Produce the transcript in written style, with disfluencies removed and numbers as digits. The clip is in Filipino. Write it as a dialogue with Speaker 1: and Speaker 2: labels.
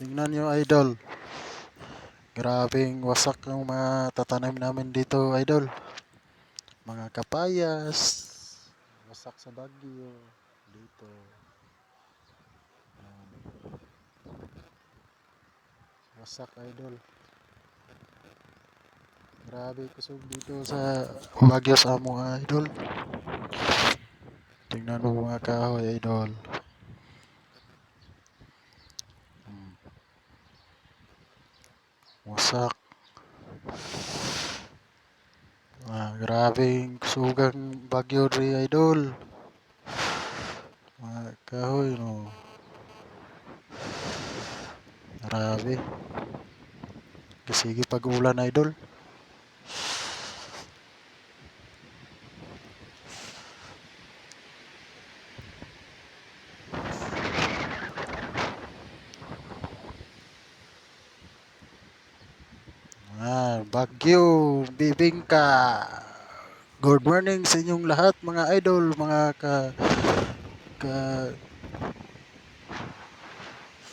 Speaker 1: Tingnan nyo idol. Grabing wasak yung mga tatanim namin dito idol. Mga kapayas. Wasak sa bagyo. Dito. Wasak idol. Grabe kusog dito sa bagyo sa amo idol. Tingnan mo mga kahoy idol. Wasak. Grabing kusugang bagyo ri idol. Mga kahoy no. Grabe. Sige pag ulan idol. Bagyo, bibingka. Good morning sa inyong lahat mga idol, mga ka